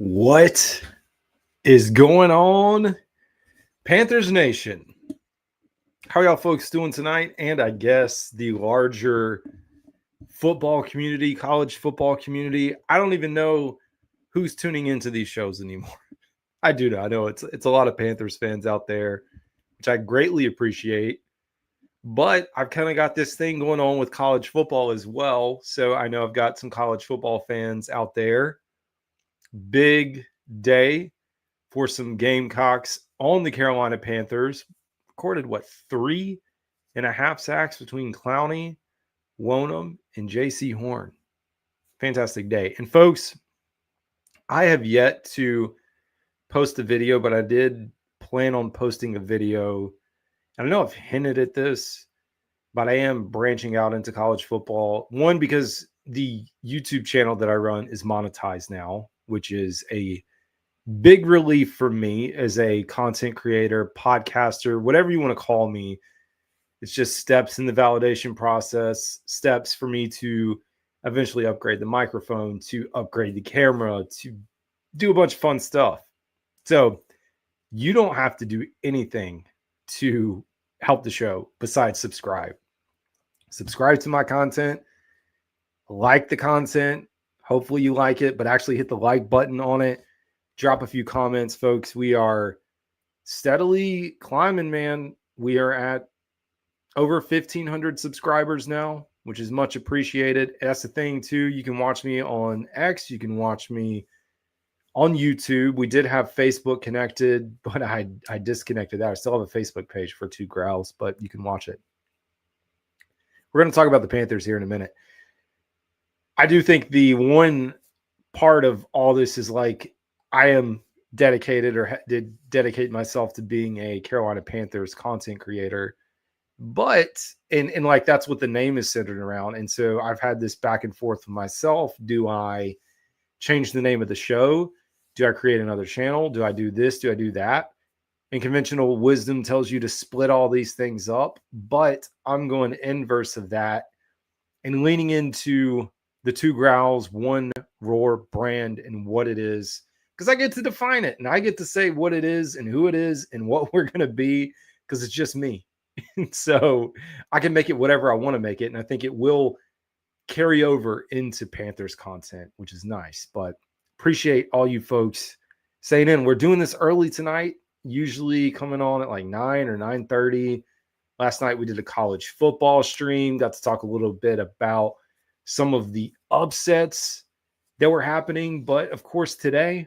What is going on, Panthers Nation? How are y'all folks doing tonight? And I guess the larger football community, college football community. I don't even know who's tuning into these shows anymore. I do know. I know it's a lot of Panthers fans out there, which I greatly appreciate. But I've kind of got this thing going on with college football as well. So I know I've got some college football fans out there. Big day for some Gamecocks on the Carolina Panthers. Recorded, 3.5 sacks between Clowney, Wonham, and J.C. Horn. Fantastic day. And folks, I have yet to post a video, but I did plan on posting a video. And I know I've hinted at this, but I am branching out into college football. One, because the YouTube channel that I run is monetized now, which is a big relief for me as a content creator, podcaster, whatever you want to call me. It's just steps in the validation process, steps for me to eventually upgrade the microphone, to upgrade the camera, to do a bunch of fun stuff. So you don't have to do anything to help the show besides subscribe. Subscribe to my content, like the content. Hopefully you like it, but actually hit the like button on it. Drop a few comments, folks. We are steadily climbing, man. We are at over 1,500 subscribers now, which is much appreciated. That's the thing, too. You can watch me on X. You can watch me on YouTube. We did have Facebook connected, but I disconnected that. I still have a Facebook page for Two Growls, but you can watch it. We're going to talk about the Panthers here in a minute. I do think the one part of all this is like, I am dedicated or did dedicate myself to being a Carolina Panthers content creator, but and like that's what the name is centered around. And so I've had this back and forth with myself. Do I change the name of the show? Do I create another channel? Do I do this? Do I do that? And conventional wisdom tells you to split all these things up, but I'm going inverse of that and leaning into the Two Growls, One Roar brand and what it is. Because I get to define it and I get to say what it is and who it is and what we're going to be, because it's just me. And so I can make it whatever I want to make it. And I think it will carry over into Panthers content, which is nice. But appreciate all you folks saying in. We're doing this early tonight, usually coming on at like 9 or 9:30. Last night we did a college football stream, got to talk a little bit about some of the upsets that were happening. But of course, today,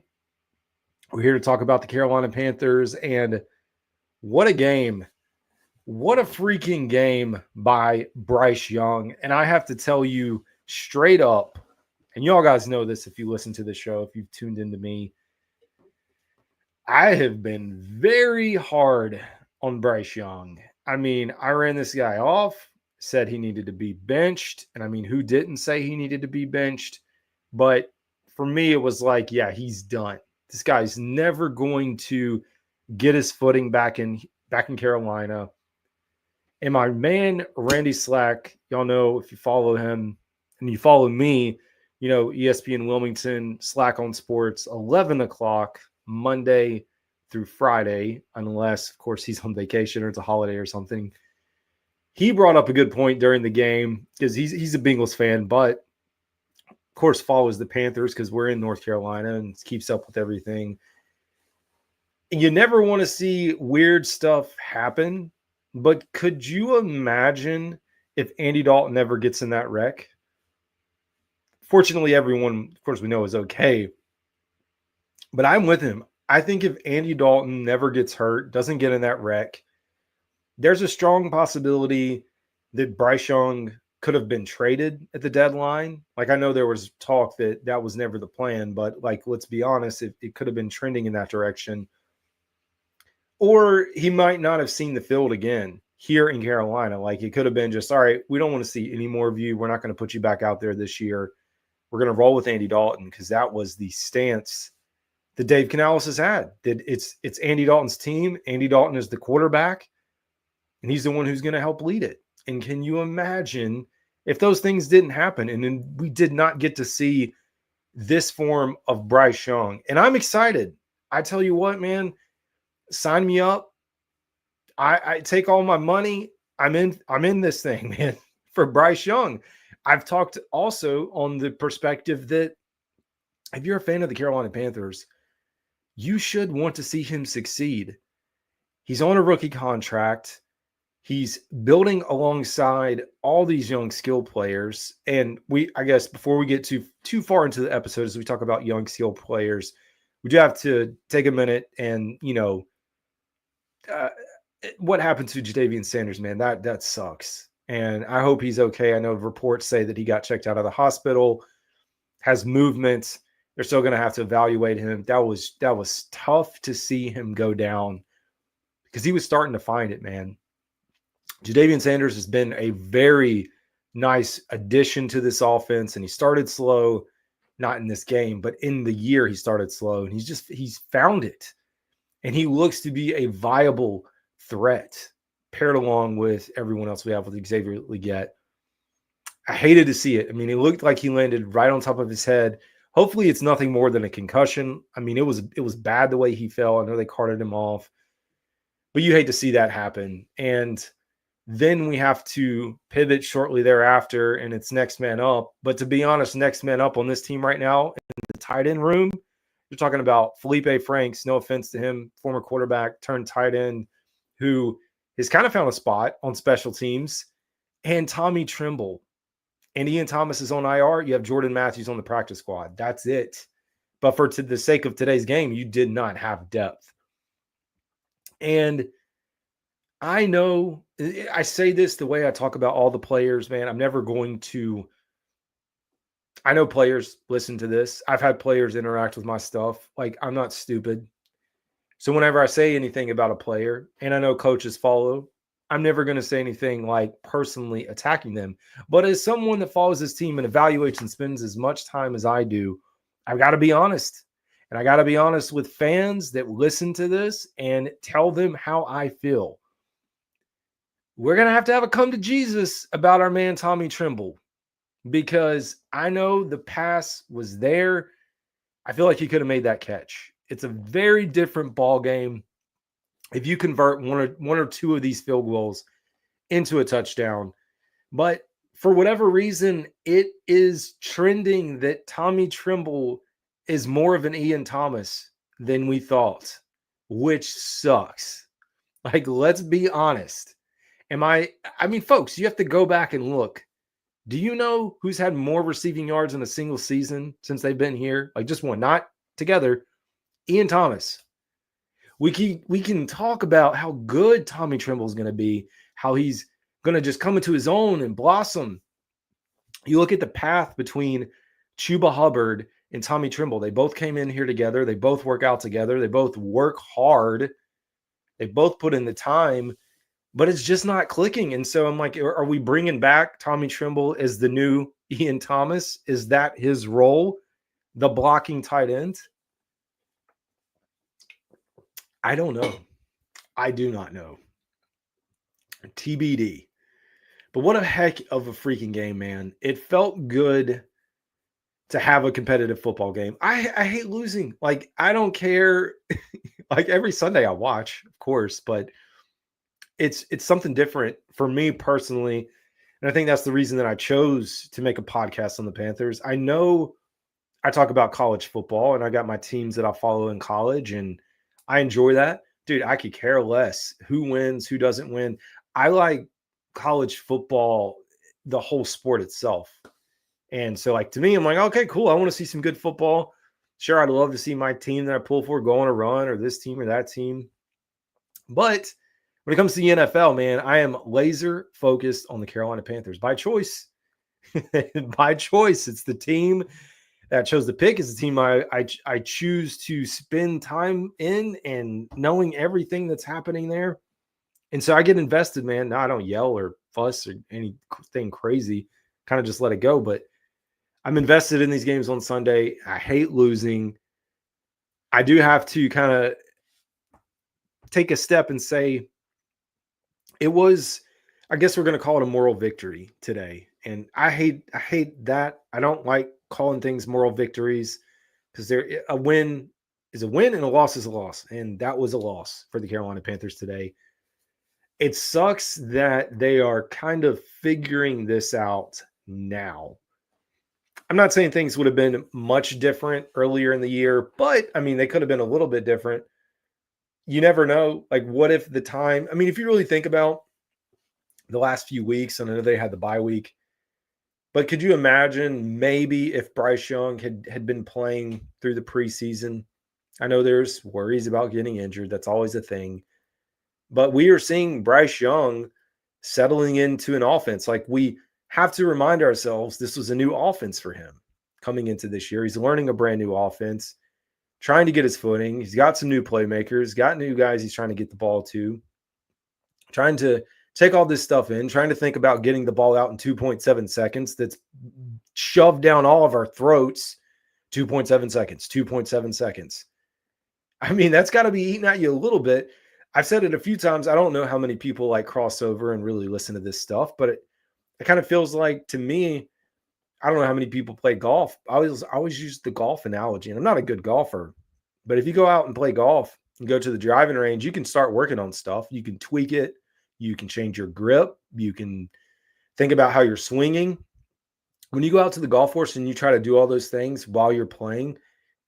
we're here to talk about the Carolina Panthers, and what a game. What a freaking game by Bryce Young. And I have to tell you straight up, and y'all guys know this if you listen to the show, if you've tuned into me, I have been very hard on Bryce Young. I mean, I ran this guy off, said he needed to be benched. And I mean, who didn't say he needed to be benched? But for me, it was like, yeah, he's done. This guy's never going to get his footing back in Carolina. And my man, Randy Slack, y'all know if you follow him and you follow me, you know, ESPN Wilmington, Slack on Sports, 11 o'clock, Monday through Friday, unless, of course, he's on vacation or it's a holiday or something. He brought up a good point during the game because he's a Bengals fan, but of course, follows the Panthers because we're in North Carolina and keeps up with everything. And you never want to see weird stuff happen, but could you imagine if Andy Dalton never gets in that wreck? Fortunately, everyone, of course, we know is okay. But I'm with him. I think if Andy Dalton never gets hurt, doesn't get in that wreck, there's a strong possibility that Bryce Young could have been traded at the deadline. Like, I know there was talk that was never the plan, but like, let's be honest, it could have been trending in that direction. Or he might not have seen the field again here in Carolina. Like, it could have been just, all right, we don't want to see any more of you. We're not going to put you back out there this year. We're going to roll with Andy Dalton, because that was the stance that Dave Canales has had. That it's Andy Dalton's team. Andy Dalton is the quarterback, and he's the one who's going to help lead it. And can you imagine if those things didn't happen and then we did not get to see this form of Bryce Young. And I'm excited. I tell you what, man, sign me up. I take all my money. I'm in this thing, man, for Bryce Young. I've talked also on the perspective that if you're a fan of the Carolina Panthers, you should want to see him succeed. He's on a rookie contract. He's building alongside all these young skill players. And I guess before we get too far into the episode, as we talk about young skill players, we do have to take a minute and, what happened to Jadavian Sanders, man, that sucks. And I hope he's okay. I know reports say that he got checked out of the hospital, has movement. They're still going to have to evaluate him. That was tough to see him go down because he was starting to find it, man. Jadavian Sanders has been a very nice addition to this offense, and he started slow, not in this game, but in the year he started slow, and he's found it. And he looks to be a viable threat paired along with everyone else we have with Xavier Legette. I hated to see it. I mean, it looked like he landed right on top of his head. Hopefully it's nothing more than a concussion. I mean, it was bad the way he fell. I know they carted him off, but you hate to see that happen. And then we have to pivot shortly thereafter, and it's next man up. But to be honest, next man up on this team right now in the tight end room, you're talking about Felipe Franks, no offense to him, former quarterback turned tight end, who has kind of found a spot on special teams, and Tommy Tremble. And Ian Thomas is on IR. You have Jordan Matthews on the practice squad. That's it. But for the sake of today's game, you did not have depth. And I know, I say this the way I talk about all the players, man. I'm never going to, I know players listen to this. I've had players interact with my stuff. Like, I'm not stupid. So whenever I say anything about a player, and I know coaches follow, I'm never going to say anything like personally attacking them. But as someone that follows this team and evaluates and spends as much time as I do, I've got to be honest. And I got to be honest with fans that listen to this and tell them how I feel. We're going to have a come to Jesus about our man Tommy Tremble, because I know the pass was there. I feel like he could have made that catch. It's a very different ball game if you convert one or two of these field goals into a touchdown. But for whatever reason, it is trending that Tommy Tremble is more of an Ian Thomas than we thought, which sucks. Like, let's be honest. I mean, folks, you have to go back and look. Do you know who's had more receiving yards in a single season since they've been here? Like, just one, not together. Ian Thomas. We can talk about how good Tommy Tremble is going to be, how he's going to just come into his own and blossom. You look at the path between Chuba Hubbard and Tommy Tremble. They both came in here together. They both work out together. They both work hard. They both put in the time, but it's just not clicking. And so I'm like, are we bringing back Tommy Tremble as the new Ian Thomas? Is that his role, the blocking tight end? I don't know. I do not know. TBD. But what a heck of a freaking game, man. It felt good to have a competitive football game. I hate losing. Like, I don't care. Like, every Sunday I watch, of course, but it's something different for me personally. And I think that's the reason that I chose to make a podcast on the Panthers. I know I talk about college football, and I got my teams that I follow in college, and I enjoy that. Dude, I could care less who wins, who doesn't win. I like college football, the whole sport itself. And so, like, to me, I'm like, okay, cool. I want to see some good football. Sure, I'd love to see my team that I pull for go on a run, or this team or that team. But when it comes to the NFL, man, I am laser focused on the Carolina Panthers by choice. By choice. It's the team that I chose to pick. It's the team I choose to spend time in and knowing everything that's happening there. And so I get invested, man. Now I don't yell or fuss or anything crazy. Kind of just let it go. But I'm invested in these games on Sunday. I hate losing. I do have to kind of take a step and say it was, I guess we're going to call it a moral victory today. And I hate that. I don't like calling things moral victories, because a win is a win and a loss is a loss. And that was a loss for the Carolina Panthers today. It sucks that they are kind of figuring this out now. I'm not saying things would have been much different earlier in the year, but I mean, they could have been a little bit different. You never know. Like, what if the time, I mean, if you really think about the last few weeks, and I know they had the bye week, but could you imagine maybe if Bryce Young had been playing through the preseason? I know there's worries about getting injured. That's always a thing. But we are seeing Bryce Young settling into an offense. Like, we have to remind ourselves this was a new offense for him coming into this year. He's learning a brand new offense, trying to get his footing. He's got some new playmakers, got new guys he's trying to get the ball to, trying to take all this stuff in, trying to think about getting the ball out in 2.7 seconds that's shoved down all of our throats. 2.7 seconds, 2.7 seconds. I mean, that's got to be eating at you a little bit. I've said it a few times. I don't know how many people like cross over and really listen to this stuff, but it kind of feels like, to me, I don't know how many people play golf. I always use the golf analogy, and I'm not a good golfer, but if you go out and play golf and go to the driving range, you can start working on stuff. You can tweak it. You can change your grip. You can think about how you're swinging. When you go out to the golf course and you try to do all those things while you're playing,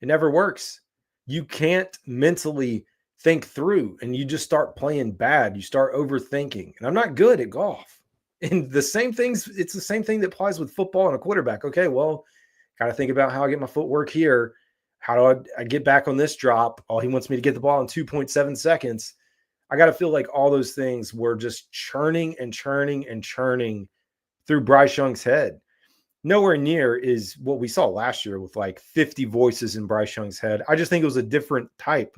it never works. You can't mentally think through, and you just start playing bad. You start overthinking. And I'm not good at golf. And it's the same thing that applies with football and a quarterback. Okay, well, got to think about how I get my footwork here. How do I get back on this drop? Oh, he wants me to get the ball in 2.7 seconds. I got to feel like all those things were just churning and churning and churning through Bryce Young's head. Nowhere near is what we saw last year with like 50 voices in Bryce Young's head. I just think it was a different type.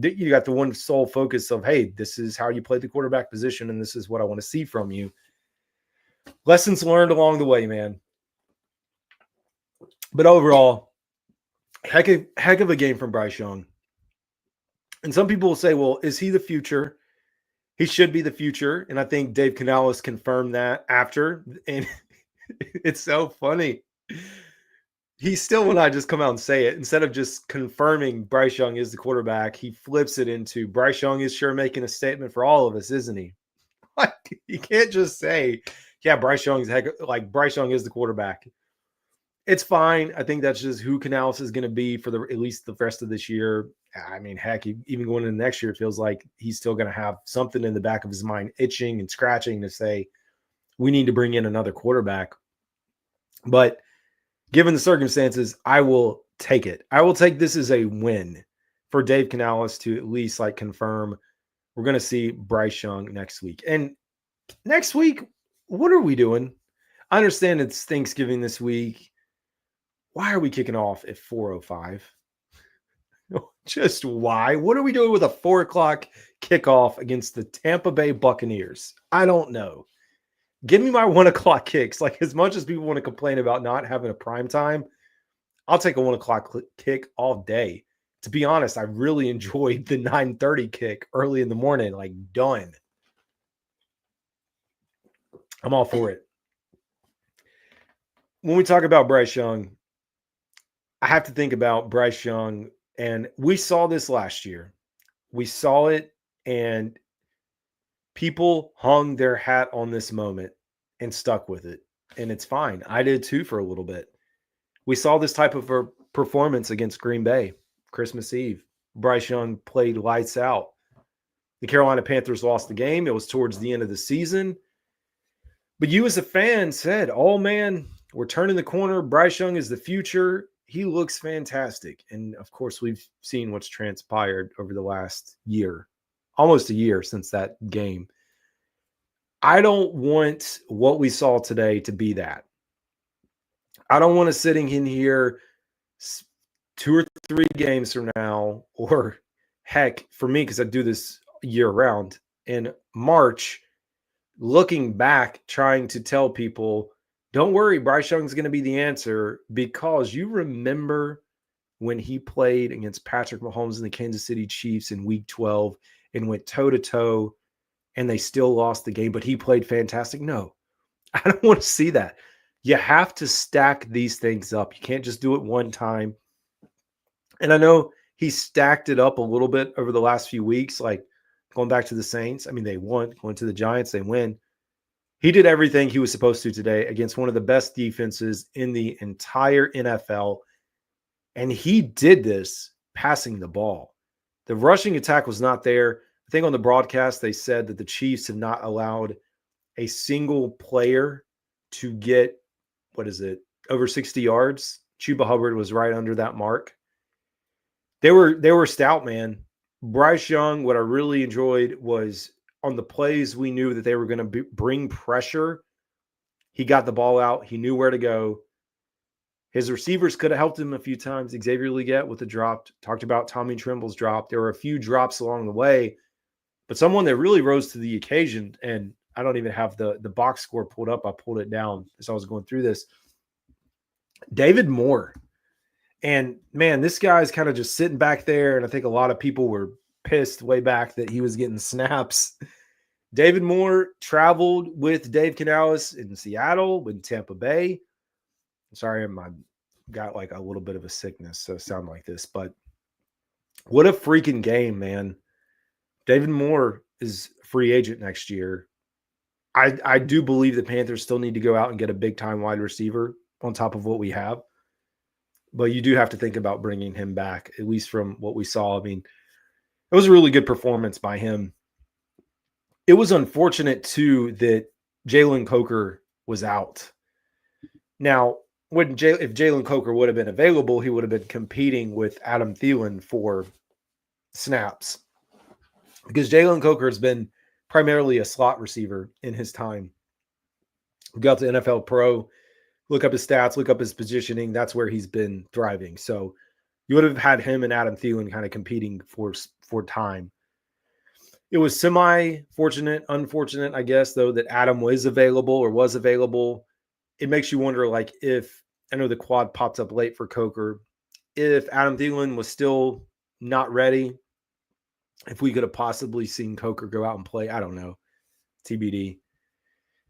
You got the one sole focus of, hey, this is how you play the quarterback position, and this is what I want to see from you. Lessons learned along the way, man. But overall, heck of a game from Bryce Young. And some people will say, well, is he the future? He should be the future. And I think Dave Canales confirmed that after. And it's so funny. He still, when I just come out and say it, instead of just confirming Bryce Young is the quarterback, he flips it into Bryce Young is sure making a statement for all of us, isn't he? Like, you can't just say, yeah, Bryce Young is the quarterback. It's fine. I think that's just who Canales is going to be for at least the rest of this year. I mean, heck, even going into next year, it feels like he's still going to have something in the back of his mind itching and scratching to say, we need to bring in another quarterback. But given the circumstances, I will take it. I will take this as a win for Dave Canales to at least like confirm we're going to see Bryce Young next week. And next week, what are we doing? I understand it's Thanksgiving this week. Why are we kicking off at 4:05? Just why? What are we doing with a 4 o'clock kickoff against the Tampa Bay Buccaneers? I don't know. Give me my 1 o'clock kicks. Like, as much as people want to complain about not having a prime time, I'll take a 1 o'clock kick all day. To be honest, I really enjoyed the 9:30 kick early in the morning. Like, done. I'm all for it. When we talk about Bryce Young, I have to think about Bryce Young, and we saw this last year. We saw it, and people hung their hat on this moment and stuck with it, and it's fine. I did too for a little bit. We saw this type of a performance against Green Bay, Christmas Eve. Bryce Young played lights out. The Carolina Panthers lost the game. It was towards the end of the season. But you as a fan said, oh, man, we're turning the corner. Bryce Young is the future. He looks fantastic. And, of course, we've seen what's transpired over the last year, almost a year since that game. I don't want what we saw today to be that. I don't want us sitting in here 2 or 3 games from now, or heck, for me, because I do this year round, in March, looking back, trying to tell people, don't worry, Bryce Young's going to be the answer, because you remember when he played against Patrick Mahomes and the Kansas City Chiefs in Week 12 and went toe-to-toe, and they still lost the game, but he played fantastic. No, I don't want to see that. You have to stack these things up. You can't just do it one time. And I know he stacked it up a little bit over the last few weeks, like going back to the Saints. I mean, they won. Going to the Giants, they win. He did everything he was supposed to today against one of the best defenses in the entire NFL. And he did this passing the ball. The rushing attack was not there. I think on the broadcast, they said that the Chiefs have not allowed a single player to get, over 60 yards. Chuba Hubbard was right under that mark. They were stout, man. Bryce Young, what I really enjoyed was on the plays we knew that they were going to bring pressure. He got the ball out. He knew where to go. His receivers could have helped him a few times. Xavier Legette with the drop. Talked about Tommy Trimble's drop. There were a few drops along the way, but someone that really rose to the occasion, and I don't even have the box score pulled up. I pulled it down as I was going through this. David Moore. And, man, this guy's kind of just sitting back there, and I think a lot of people were pissed way back that he was getting snaps. David Moore traveled with Dave Canales in Seattle, in Tampa Bay. Sorry, I got like a little bit of a sickness, so sound like this. But what a freaking game, man. David Moore is a free agent next year. I do believe the Panthers still need to go out and get a big-time wide receiver on top of what we have. But you do have to think about bringing him back, at least from what we saw. I mean, it was a really good performance by him. It was unfortunate, too, that Jalen Coker was out. Now, if Jalen Coker would have been available, he would have been competing with Adam Thielen for snaps. Because Jalen Coker has been primarily a slot receiver in his time. We got to NFL Pro. Look up his stats, look up his positioning. That's where he's been thriving. So you would have had him and Adam Thielen kind of competing for time. It was unfortunate, I guess, though, that Adam was available. It makes you wonder, like, if I know the quad popped up late for Coker, if Adam Thielen was still not ready, if we could have possibly seen Coker go out and play. I don't know. TBD.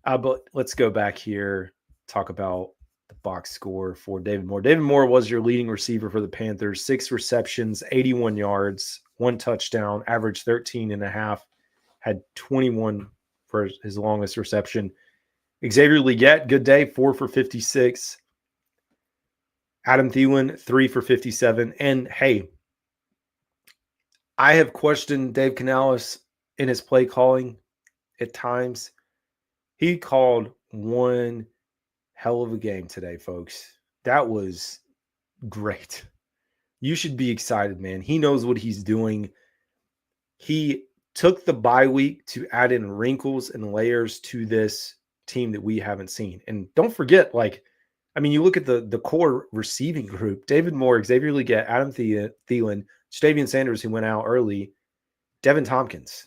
But let's go back here. Talk about the box score for David Moore. David Moore was your leading receiver for the Panthers. 6 receptions, 81 yards, 1 touchdown, averaged 13.5, had 21 for his longest reception. Xavier Legette, good day, 4 for 56. Adam Thielen, 3 for 57. And hey, I have questioned Dave Canales in his play calling at times. He called one hell of a game today, folks. That was great. You should be excited, man. He knows what he's doing. He took the bye week to add in wrinkles and layers to this team that we haven't seen. And don't forget, you look at the core receiving group: David Moore, Xavier Legette, Adam Thielen, Ja'Tavion Sanders, who went out early, Devin Tompkins.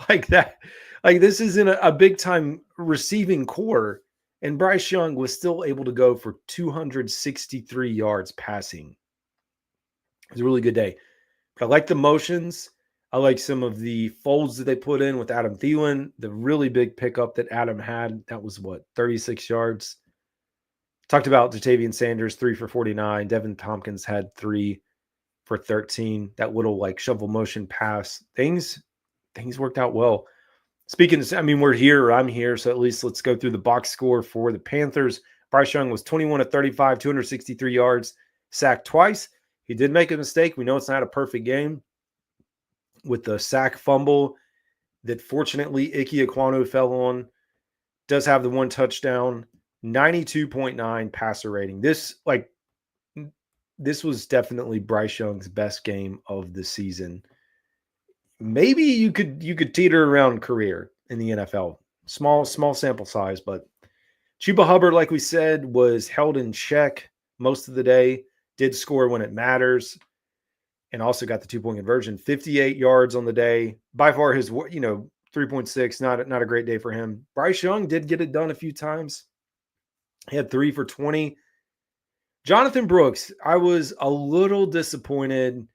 This isn't a big-time receiving core. And Bryce Young was still able to go for 263 yards passing. It was a really good day. But I like the motions. I like some of the folds that they put in with Adam Thielen. The really big pickup that Adam had, that was 36 yards. Talked about Ja'Tavion Sanders, 3 for 49. Devin Tompkins had 3 for 13. That little shovel motion pass. Things worked out well. Speaking of, we're here, or I'm here, so at least let's go through the box score for the Panthers. Bryce Young was 21 of 35, 263 yards, sacked twice. He did make a mistake. We know it's not a perfect game with the sack fumble that fortunately Ike Ekwonu fell on. Does have the 1 touchdown, 92.9 passer rating. This was definitely Bryce Young's best game of the season. Maybe you could teeter around career in the NFL. Small sample size, but Chuba Hubbard, like we said, was held in check most of the day, did score when it matters, and also got the 2-point conversion. 58 yards on the day. By far his 3.6, not a great day for him. Bryce Young did get it done a few times. He had 3 for 20. Jonathan Brooks, I was a little disappointed.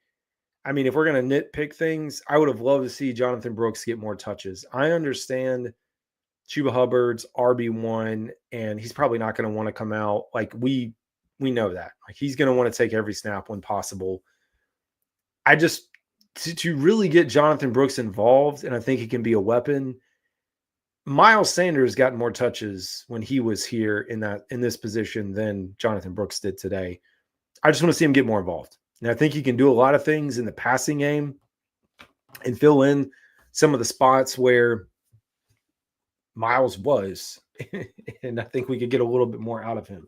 If we're going to nitpick things, I would have loved to see Jonathan Brooks get more touches. I understand Chuba Hubbard's RB1, and he's probably not going to want to come out. Like we know that. Like he's going to want to take every snap when possible. I just to really get Jonathan Brooks involved, and I think he can be a weapon. Miles Sanders got more touches when he was here in this position than Jonathan Brooks did today. I just want to see him get more involved. And I think he can do a lot of things in the passing game and fill in some of the spots where Miles was. And I think we could get a little bit more out of him.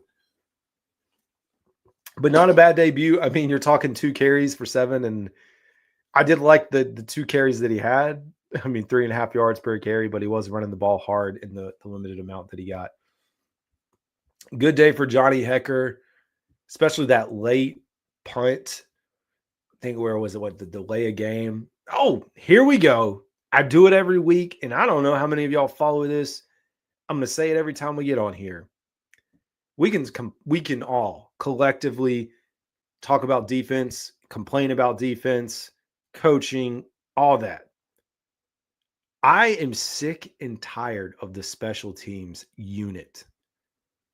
But not a bad debut. I mean, you're talking 2 carries for 7, and I did like the 2 carries that he had. I mean, 3.5 yards per carry, but he was running the ball hard in the limited amount that he got. Good day for Johnny Hekker, especially that late punt. I think where was it? What, the delay a game? Oh, here we go. I do it every week, and I don't know how many of y'all follow this. I'm going to say it every time we get on here. We can all collectively talk about defense, complain about defense, coaching, all that. I am sick and tired of the special teams unit.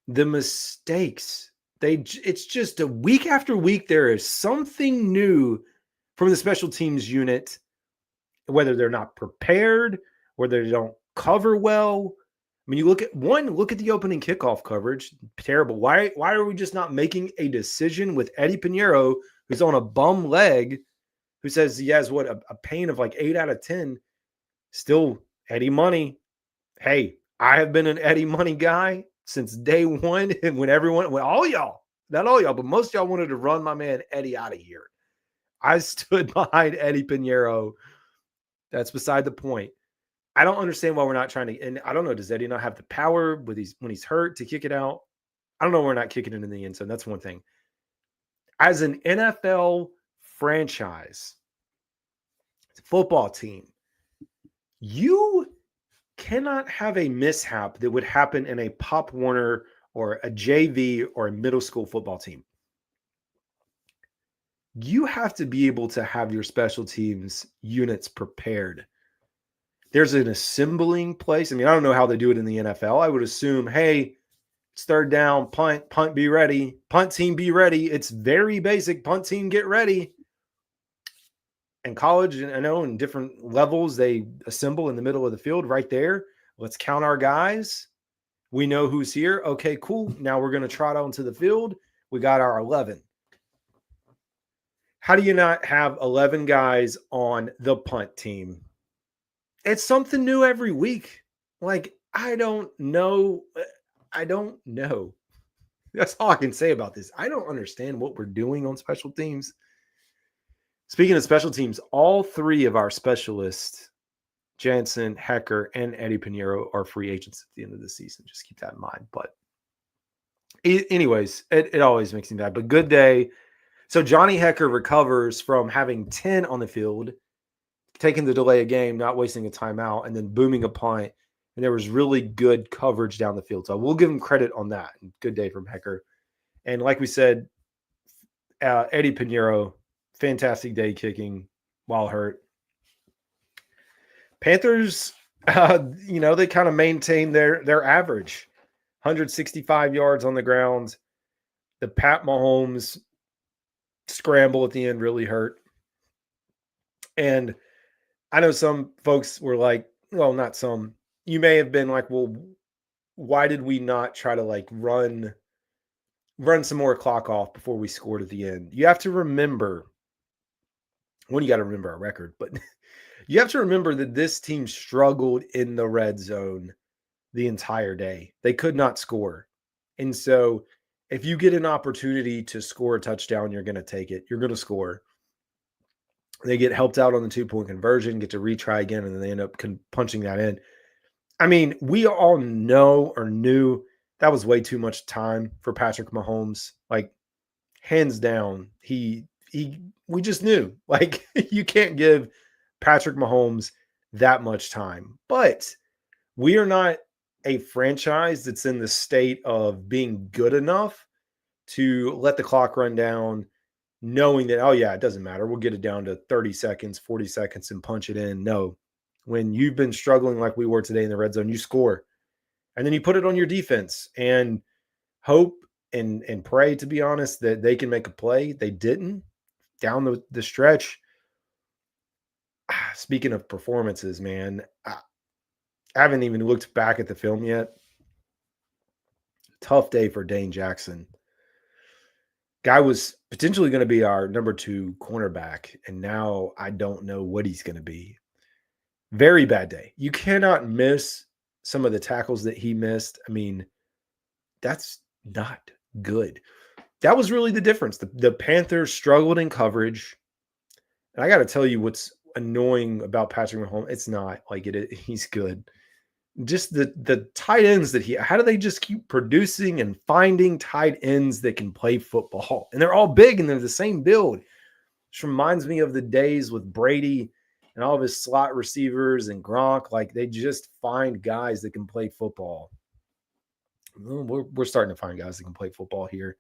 The mistakes. It's just a week after week, there is something new from the special teams unit, whether they're not prepared, whether they don't cover well. I mean, you look at the opening kickoff coverage, terrible. Why are we just not making a decision with Eddie Pinheiro, who's on a bum leg, who says he has a pain of like 8 out of 10, still Eddie Money. Hey, I have been an Eddie Money guy since day one, and when all y'all, not all y'all, but most y'all wanted to run my man Eddie out of here. I stood behind Eddie Pinheiro. That's beside the point. I don't understand why we're not trying to, and I don't know, does Eddie not have the power when he's hurt to kick it out? I don't know, we're not kicking it in the end zone. That's one thing. As an NFL franchise, football team, you cannot have a mishap that would happen in a Pop Warner or a JV or a middle school football team. You have to be able to have your special teams units prepared. There's an assembling place. I mean, I don't know how they do it in the NFL. I would assume, hey, it's 3rd down, punt be ready, punt team be ready. It's very basic. Punt team get ready. In college, I know in different levels, they assemble in the middle of the field right there. Let's count our guys. We know who's here. Okay, cool. Now we're going to trot onto the field. We got our 11. How do you not have 11 guys on the punt team? It's something new every week. Like, I don't know. That's all I can say about this. I don't understand what we're doing on special teams. Speaking of special teams, all 3 of our specialists, Jansen, Hekker, and Eddie Pinheiro, are free agents at the end of the season. Just keep that in mind. But anyways, it always makes me mad. But good day. So Johnny Hekker recovers from having 10 on the field, taking the delay of game, not wasting a timeout, and then booming a punt. And there was really good coverage down the field. So we'll give him credit on that. Good day from Hekker. And like we said, Eddie Pinheiro, fantastic day kicking while hurt. Panthers, they kind of maintained their average. 165 yards on the ground. The Pat Mahomes scramble at the end really hurt. And I know some folks were like, well, not some. You may have been like, well, why did we not try to like run some more clock off before we scored at the end? You have to remember, you got to remember our record, but you have to remember that this team struggled in the red zone the entire day. They could not score. And so if you get an opportunity to score a touchdown, you're going to take it. You're going to score. They get helped out on the 2-point conversion, get to retry again, and then they end up punching that in. I mean, we all know or knew that was way too much time for Patrick Mahomes. Like, hands down, we just knew. Like, you can't give Patrick Mahomes that much time. But we are not a franchise that's in the state of being good enough to let the clock run down, knowing that, oh, yeah, it doesn't matter. We'll get it down to 30 seconds, 40 seconds, and punch it in. No. When you've been struggling like we were today in the red zone, you score. And then you put it on your defense and hope and pray, to be honest, that they can make a play. They didn't down the stretch. Speaking of performances, man, I haven't even looked back at the film yet. Tough day for Dane Jackson. Guy was potentially going to be our number 2 cornerback, and now I don't know what he's going to be. Very bad day. You cannot miss some of the tackles that he missed. I mean, that's not good. That was really the difference. The Panthers struggled in coverage. And I got to tell you what's annoying about Patrick Mahomes. It's not like he's good. Just the tight ends how do they just keep producing and finding tight ends that can play football? And they're all big and they're the same build. Which reminds me of the days with Brady and all of his slot receivers and Gronk. Like, they just find guys that can play football. We're starting to find guys that can play football here,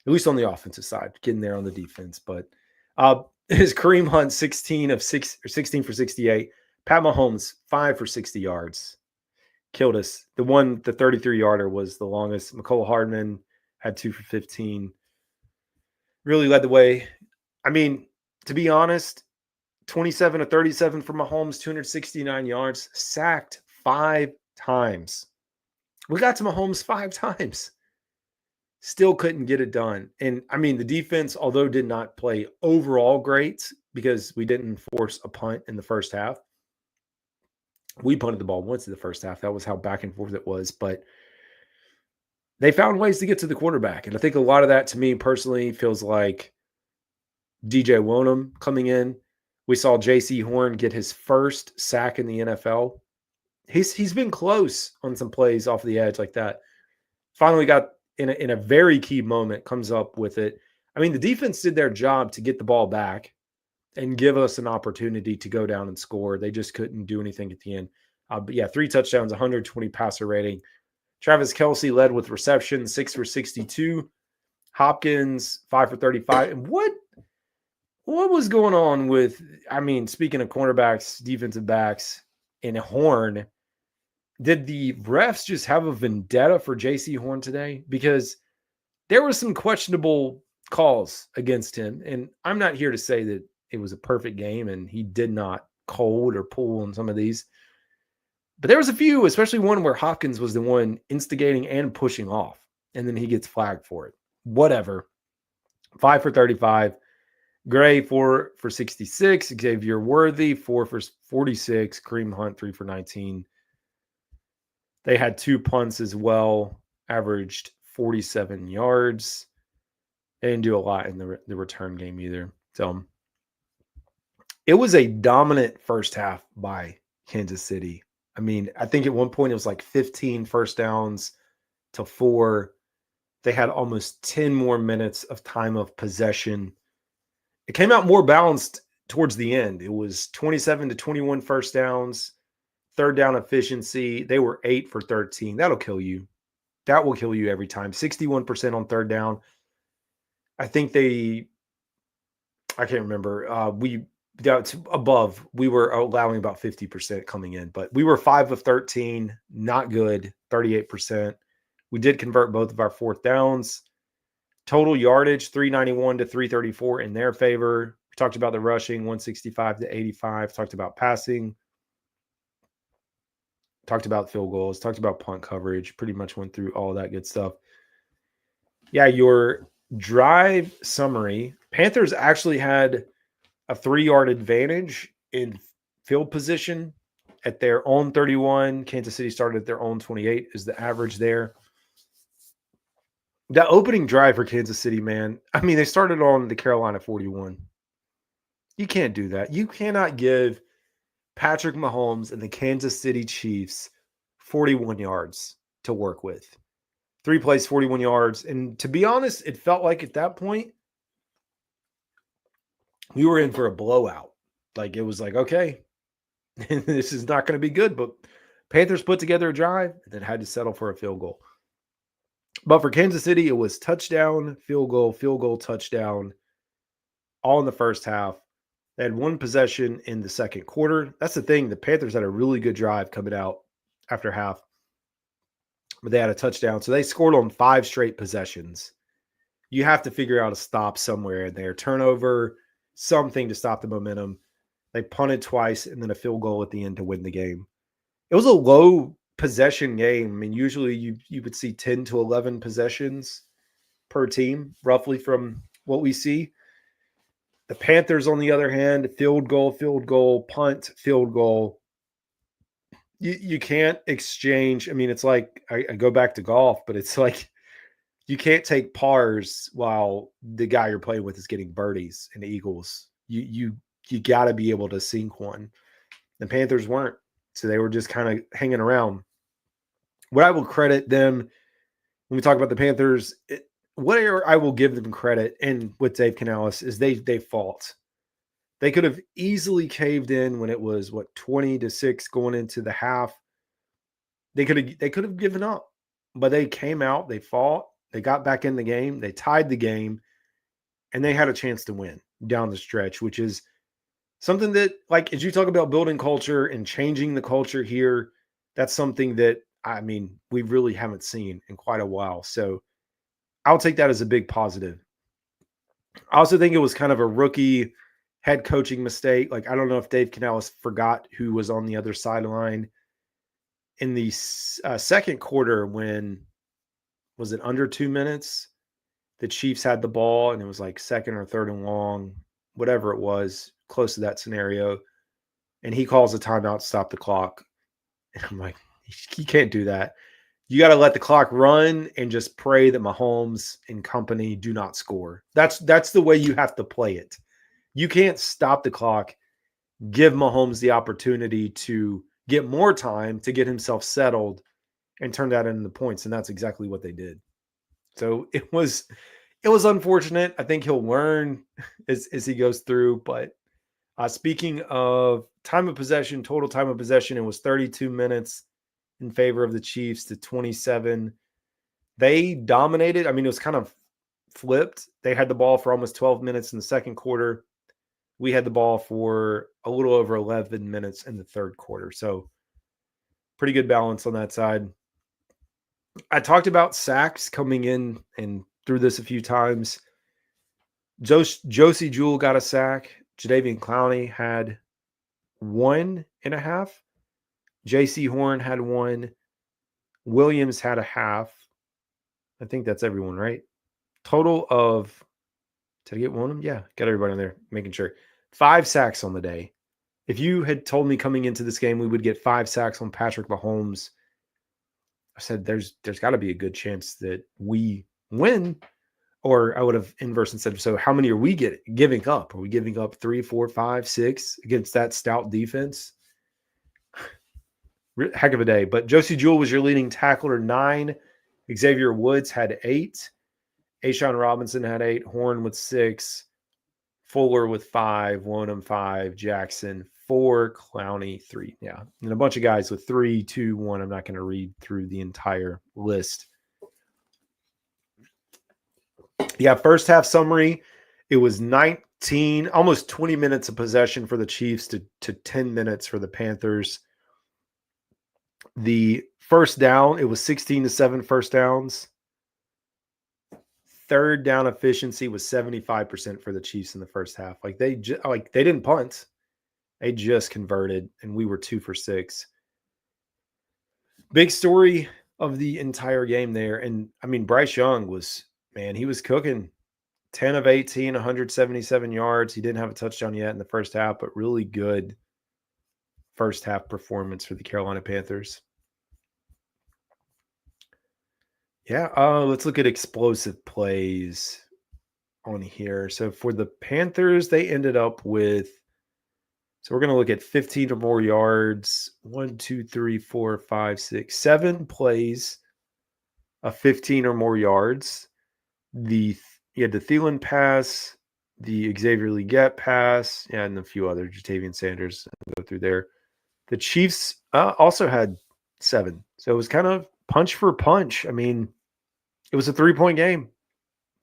at least on the offensive side, getting there on the defense. But his Kareem Hunt, 16 for 68. Pat Mahomes, 5 for 60 yards. Killed us. The 33-yarder was the longest. McCole Hardman had 2 for 15. Really led the way. I mean, to be honest, 27 to 37 for Mahomes, 269 yards, sacked 5 times. We got to Mahomes 5 times. Still couldn't get it done. And I mean, the defense, although did not play overall great because we didn't force a punt in the first half. We punted the ball once in the first half. That was how back and forth it was. But they found ways to get to the quarterback. And I think a lot of that, to me personally, feels like DJ Wonham coming in. We saw J.C. Horn get his first sack in the NFL. He's been close on some plays off the edge like that. Finally got in a very key moment, comes up with it. I mean, the defense did their job to get the ball back and give us an opportunity to go down and score. They just couldn't do anything at the end. But yeah, 3 touchdowns, 120 passer rating. Travis Kelce led with reception, 6 for 62. Hopkins, 5 for 35. And what was going on with, I mean, speaking of cornerbacks, defensive backs, and Horn, did the refs just have a vendetta for J.C. Horn today? Because there were some questionable calls against him. And I'm not here to say that it was a perfect game and he did not hold or pull on some of these. But there was a few, especially one where Hopkins was the one instigating and pushing off. And then he gets flagged for it. Whatever. 5 for 35. Gray, 4 for 66. Xavier Worthy, 4 for 46. Kareem Hunt, 3 for 19. They had 2 punts as well, averaged 47 yards. They didn't do a lot in the return game either. So it was a dominant first half by Kansas City. I mean, I think at one point it was like 15 first downs to 4. They had almost 10 more minutes of time of possession. It came out more balanced towards the end. It was 27 to 21 first downs, third down efficiency. They were 8 for 13. That'll kill you. That will kill you every time. 61% on third down. I think I can't remember. We were allowing about 50% coming in, but we were 5 of 13. Not good. 38%. We did convert both of our fourth downs. Total yardage, 391 to 334 in their favor. We talked about the rushing, 165 to 85. Talked about passing. Talked about field goals. Talked about punt coverage. Pretty much went through all that good stuff. Yeah, your drive summary. Panthers actually had a 3-yard advantage in field position at their own 31. Kansas City started at their own 28 is the average there. That opening drive for Kansas City, man, I mean, they started on the Carolina 41. You can't do that. You cannot give Patrick Mahomes and the Kansas City Chiefs 41 yards to work with. 3 plays, 41 yards. And to be honest, it felt like at that point, we were in for a blowout. Like, it was like, okay, this is not going to be good. But Panthers put together a drive and then had to settle for a field goal. But for Kansas City, it was touchdown, field goal, touchdown, all in the first half. They had 1 possession in the second quarter. That's the thing. The Panthers had a really good drive coming out after half. but they had a touchdown. So they scored on 5 straight possessions. You have to figure out a stop somewhere in there. Turnover, something to stop the momentum. They punted twice and then a field goal at the end to win the game. It was a low possession game. I mean, usually you would see 10 to 11 possessions per team, roughly from what we see. The Panthers, on the other hand, field goal, punt, field goal. You can't exchange. I mean, it's like I go back to golf, but it's like you can't take pars while the guy you're playing with is getting birdies and eagles. You got to be able to sink one. The Panthers weren't, so they were just kind of hanging around. What I will credit them when we talk about the Panthers, whatever I will give them credit, and with Dave Canales, is they fought. They could have easily caved in when it was 20-6 going into the half. They could have given up, but they came out, they fought, they got back in the game, they tied the game, and they had a chance to win down the stretch, which is something that, like, as you talk about building culture and changing the culture here, that's something that, I mean, we really haven't seen in quite a while. So I'll take that as a big positive. I also think it was kind of a rookie head coaching mistake. Like, I don't know if Dave Canales forgot who was on the other sideline in the second quarter when, was it under 2 minutes? The Chiefs had the ball and it was like second or third and long, whatever it was, close to that scenario. And he calls a timeout to stop the clock. And I'm like, he can't do that. You got to let the clock run and just pray that Mahomes and company do not score. That's the way you have to play it. You can't stop the clock, give Mahomes the opportunity to get more time to get himself settled and turn that into points. And that's exactly what they did. So it was unfortunate. I think he'll learn as he goes through. But speaking of time of possession, total time of possession, it was 32 minutes in favor of the Chiefs to 27. They dominated. I mean, it was kind of flipped. They had the ball for almost 12 minutes in the second quarter. We had the ball for a little over 11 minutes in the third quarter. So pretty good balance on that side. I talked about sacks coming in and through this a few times. Josie Jewell got a sack. Jadeveon Clowney had 1.5. J.C. Horn had 1. Williams had a half. I think that's everyone, right? Total of, did I get one of them? Yeah, got everybody on there, making sure. 5 sacks on the day. If you had told me coming into this game we would get 5 sacks on Patrick Mahomes, I said there's got to be a good chance that we win. Or I would have inverse and said, so how many are we giving up? Are we giving up 3, 4, 5, 6 against that stout defense? Heck of a day. But Josie Jewell was your leading tackler, 9. Xavier Woods had 8. Ashawn Robinson had 8. Horn with 6. Fuller with 5. Wonham 5. Jackson 4. Clowney 3. Yeah. And a bunch of guys with 3, 2, 1. I'm not going to read through the entire list. Yeah, first half summary, it was 19, almost 20 minutes of possession for the Chiefs to 10 minutes for the Panthers. The first down, it was 16-7 first downs. Third down efficiency was 75% for the Chiefs in the first half. Like they didn't punt. They just converted, and we were 2 for 6. Big story of the entire game there. And I mean, Bryce Young he was cooking. 10 of 18, 177 yards. He didn't have a touchdown yet in the first half, but really good first half performance for the Carolina Panthers. Yeah, let's look at explosive plays on here. So for the Panthers, they ended up with, so we're going to look at 15 or more yards. 1, 2, 3, 4, 5, 6, 7 plays of 15 or more yards. You had the Thielen pass, the Xavier Legette pass, and a few other, Jatavian Sanders, go through there. The Chiefs also had 7. So it was kind of punch for punch. I mean, it was a 3-point game.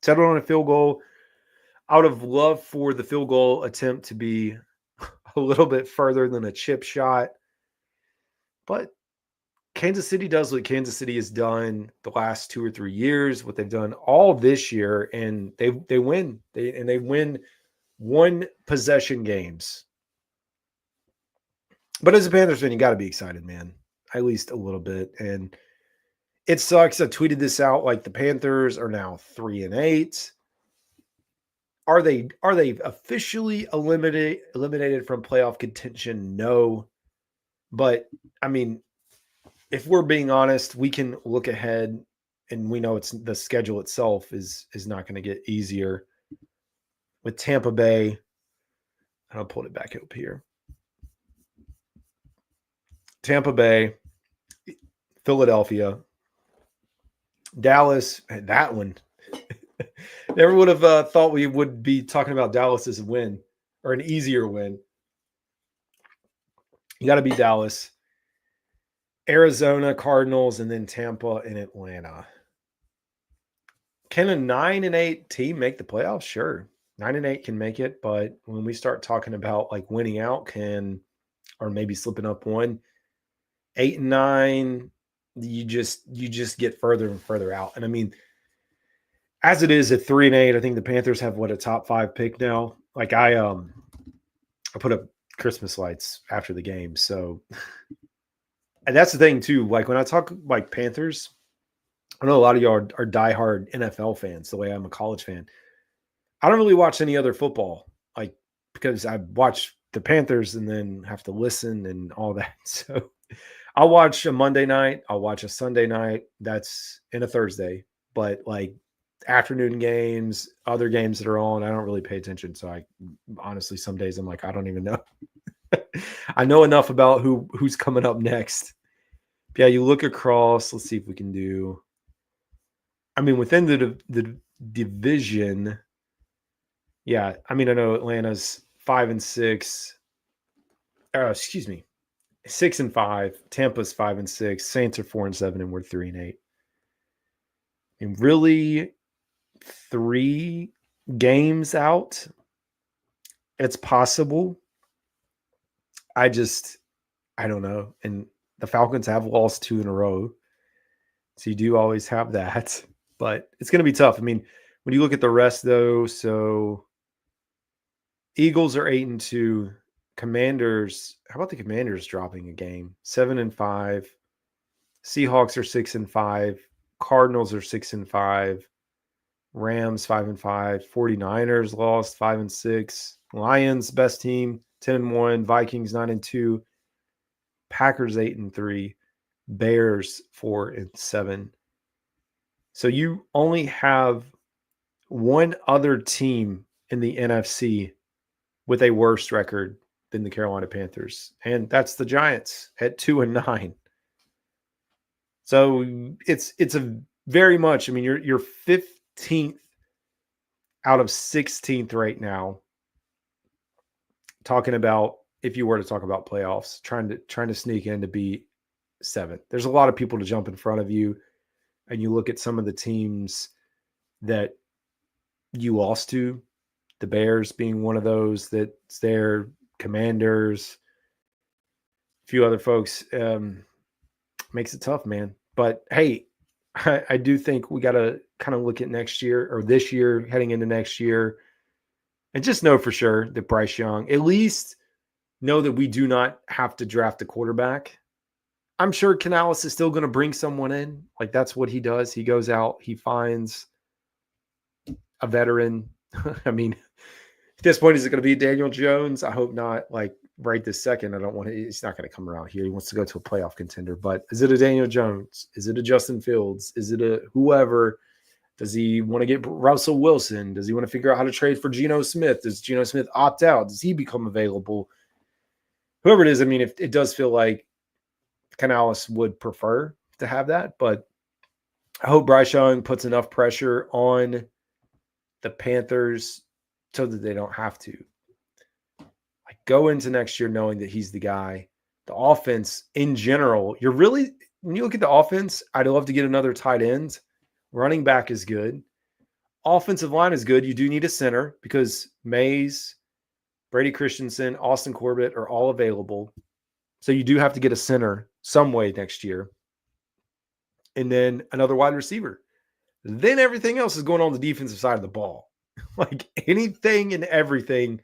Settled on a field goal. Out of love for the field goal attempt to be a little bit further than a chip shot. But Kansas City does what Kansas City has done the last 2 or 3 years, what they've done all this year, and they win. They win one possession games. But as a Panthers fan, you got to be excited, man, at least a little bit. And it sucks. I tweeted this out. Like, the Panthers are now 3-8. Are they officially eliminated from playoff contention? No. But I mean, if we're being honest, we can look ahead and we know it's the schedule itself is not going to get easier. With Tampa Bay, I'll pull it back up here. Tampa Bay, Philadelphia, Dallas, that one. Never would have thought we would be talking about Dallas as a win or an easier win. You got to beat Dallas, Arizona, Cardinals, and then Tampa and Atlanta. Can a 9-8 team make the playoffs? Sure. 9-8 can make it, but when we start talking about like winning out or maybe slipping up one, 8-9, you just get further and further out. And I mean, as it is at 3-8, I think the Panthers have a top 5 pick now. Like I put up Christmas lights after the game. So, and that's the thing too. Like when I talk like Panthers, I know a lot of y'all are diehard NFL fans, the way I'm a college fan. I don't really watch any other football, like because I watch the Panthers and then have to listen and all that. So I'll watch a Monday night, I'll watch a Sunday night, that's in a Thursday, but like afternoon games, other games that are on, I don't really pay attention. So I honestly, some days I'm like, I don't even know. I know enough about who's coming up next. But yeah, you look across, let's see if we can do. I mean, within the division, yeah, I mean, I know Atlanta's 5-6. Excuse me, 6-5. Tampa's 5-6. Saints are 4-7, and we're 3-8. And really, 3 games out, it's possible. I don't know. And the Falcons have lost 2 in a row. So you do always have that. But it's going to be tough. I mean, when you look at the rest, though, so Eagles are 8-2. Commanders, how about the Commanders dropping a game? 7-5. Seahawks are 6-5. Cardinals are 6-5. Rams 5-5. 49ers lost 5-6. Lions, best team, 10-1. Vikings 9-2. Packers 8-3. Bears 4-7. So you only have one other team in the NFC with a worse record than the Carolina Panthers, and that's the Giants at 2-9. So it's a very much. I mean, you're 15th out of 16th right now. Talking about if you were to talk about playoffs, trying to sneak in to be 7th. There's a lot of people to jump in front of you, and you look at some of the teams that you lost to, the Bears being one of those that's there, Commanders, a few other folks, makes it tough, man. But hey, I do think we got to kind of look at next year or this year, heading into next year, and just know for sure that Bryce Young, at least know that we do not have to draft a quarterback. I'm sure Canales is still going to bring someone in. Like that's what he does. He goes out, he finds a veteran. I mean, at this point, is it going to be Daniel Jones? I hope not. Like right this second, I don't want to. He's not going to come around here. He wants to go to a playoff contender. But is it a Daniel Jones? Is it a Justin Fields? Is it a whoever? Does he want to get Russell Wilson? Does he want to figure out how to trade for Geno Smith? Does Geno Smith opt out? Does he become available? Whoever it is, I mean, if it does feel like Canales would prefer to have that, but I hope Bryce Young puts enough pressure on the Panthers so that they don't have to. Like go into next year knowing that he's the guy. The offense in general, when you look at the offense, I'd love to get another tight end. Running back is good. Offensive line is good. You do need a center because Mays, Brady Christensen, Austin Corbett are all available. So you do have to get a center some way next year. and then another wide receiver. Then everything else is going on the defensive side of the ball. Like anything and everything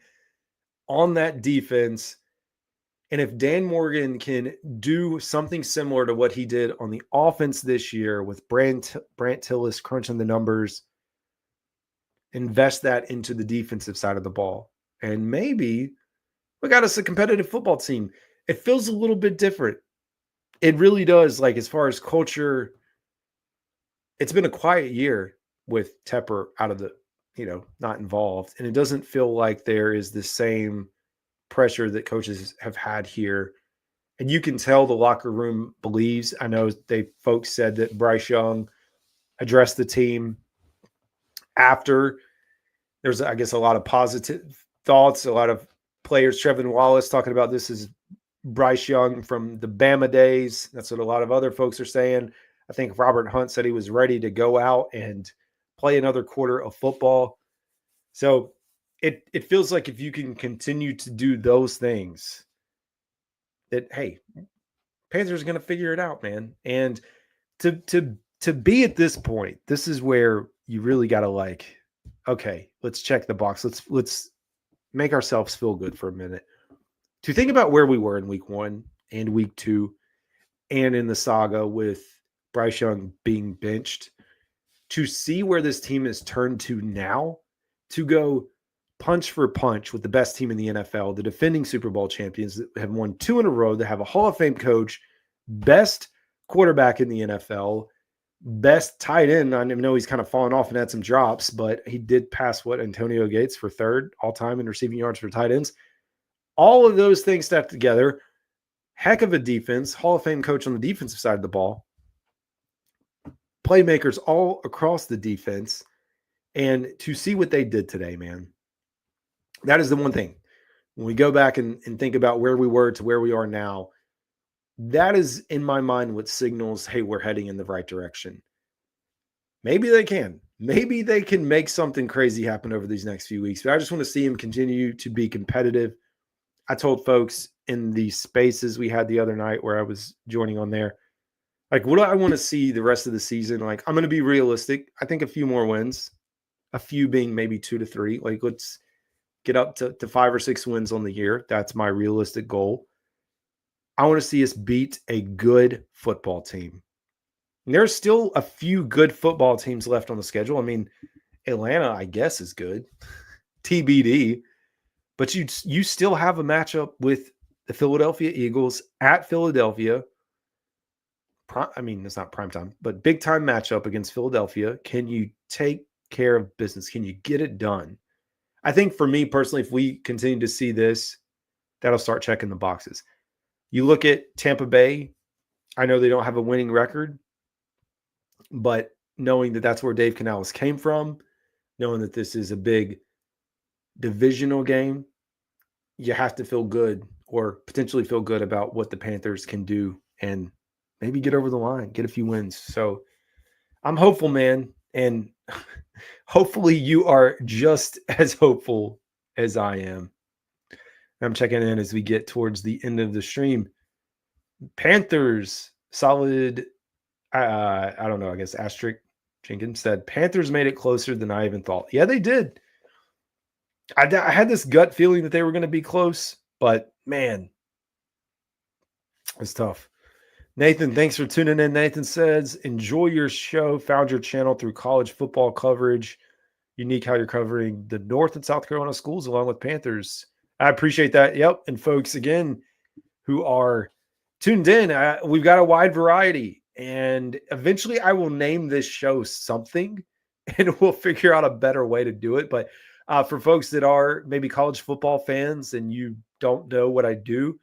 on that defense. And if Dan Morgan can do something similar to what he did on the offense this year with Brant Tillis crunching the numbers, invest that into the defensive side of the ball. And maybe we got us a competitive football team. It feels a little bit different. It really does. Like as far as culture, it's been a quiet year with Tepper out of the, not involved. And it doesn't feel like there is the same pressure that coaches have had here. And you can tell the locker room believes. I know folks said that Bryce Young addressed the team after. There's, I guess, a lot of positive thoughts, a lot of players. Trevin Wallace talking about this is Bryce Young from the Bama days. That's what a lot of other folks are saying. I think Robert Hunt said he was ready to go out and play another quarter of football. So it feels like if you can continue to do those things, that, hey, Panthers are going to figure it out, man. And to be at this point, this is where you really got to okay, let's check the box. Let's make ourselves feel good for a minute. To think about where we were in week 1 and week 2 and in the saga with Bryce Young being benched, to see where this team has turned to now, to go punch for punch with the best team in the NFL, the defending Super Bowl champions that have won 2 in a row, that have a Hall of Fame coach, best quarterback in the NFL, best tight end. I know he's kind of fallen off and had some drops, but he did pass Antonio Gates for 3rd all time in receiving yards for tight ends. All of those things stacked together, heck of a defense, Hall of Fame coach on the defensive side of the ball, playmakers all across the defense. And to see what they did today, man, that is the one thing. When we go back and think about where we were to where we are now, that is, in my mind, what signals, hey, we're heading in the right direction. Maybe they can. Maybe they can make something crazy happen over these next few weeks. But I just want to see him continue to be competitive. I told folks in the spaces we had the other night where I was joining on there, what do I want to see the rest of the season? I'm going to be realistic. I think a few more wins, a few being maybe 2 to 3. Let's get up to 5 or 6 wins on the year. That's my realistic goal. I want to see us beat a good football team. And there's still a few good football teams left on the schedule. I mean, Atlanta, I guess, is good. TBD. But you still have a matchup with the Philadelphia Eagles at Philadelphia. It's not prime time, but big time matchup against Philadelphia. Can you take care of business? Can you get it done? I think for me personally, if we continue to see this, that'll start checking the boxes. You look at Tampa Bay. I know they don't have a winning record, but knowing that that's where Dave Canales came from, knowing that this is a big divisional game, you have to feel good or potentially feel good about what the Panthers can do and maybe get over the line, get a few wins. So I'm hopeful, man. And hopefully you are just as hopeful as I am. I'm checking in as we get towards the end of the stream. Panthers, solid. I don't know. I guess Asterisk Jenkins said Panthers made it closer than I even thought. Yeah, they did. I had this gut feeling that they were going to be close, but man, it's tough. Nathan, thanks for tuning in. Nathan says, enjoy your show. Found your channel through college football coverage. Unique how you're covering the North and South Carolina schools along with Panthers. I appreciate that. Yep. And folks, again, who are tuned in, we've got a wide variety. And eventually I will name this show something and we'll figure out a better way to do it. But for folks that are maybe college football fans and you don't know what I do,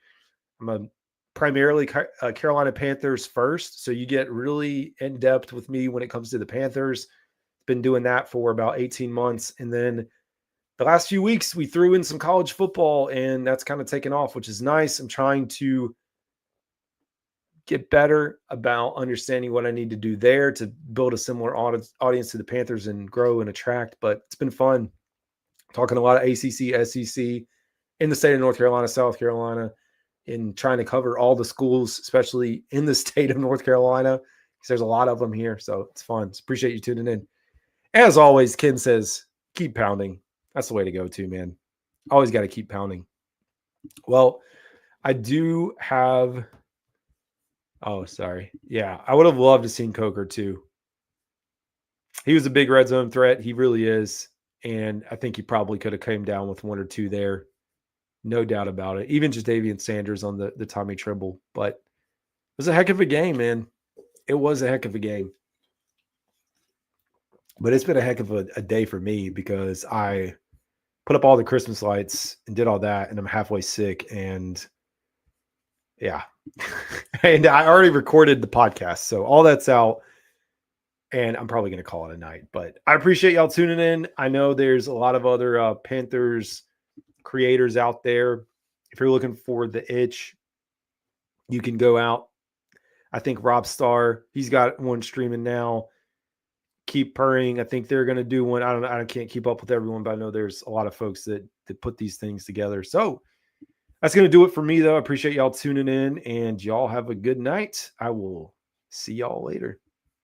I'm primarily Carolina Panthers first. So you get really in depth with me when it comes to the Panthers. Been doing that for about 18 months. And then the last few weeks we threw in some college football and that's kind of taken off, which is nice. I'm trying to get better about understanding what I need to do there to build a similar audience to the Panthers and grow and attract. But it's been fun talking a lot of ACC, SEC in the state of North Carolina, South Carolina, in trying to cover all the schools, especially in the state of North Carolina. because there's a lot of them here. So it's fun. Appreciate you tuning in. As always, Ken says, keep pounding. That's the way to go too, man. Always got to keep pounding. Well, I do have. Oh, sorry. Yeah, I would have loved to seen Coker too. He was a big red zone threat. He really is. And I think he probably could have came down with 1 or 2 there. No doubt about it. Even just Jadavian Sanders on the Tommy Tremble. But it was a heck of a game, man. It was a heck of a game. But it's been a heck of a day for me because I put up all the Christmas lights and did all that, and I'm halfway sick. And yeah. And I already recorded the podcast. So all that's out. And I'm probably going to call it a night. But I appreciate y'all tuning in. I know there's a lot of other Panthers creators out there. If you're looking for the itch, you can go out. I think Rob Starr, he's got one streaming now. Keep Purring. I think they're going to do one. I don't know. I can't keep up with everyone, but I know there's a lot of folks that put these things together. So that's going to do it for me, though. I appreciate y'all tuning in, and y'all have a good night. I will see y'all later.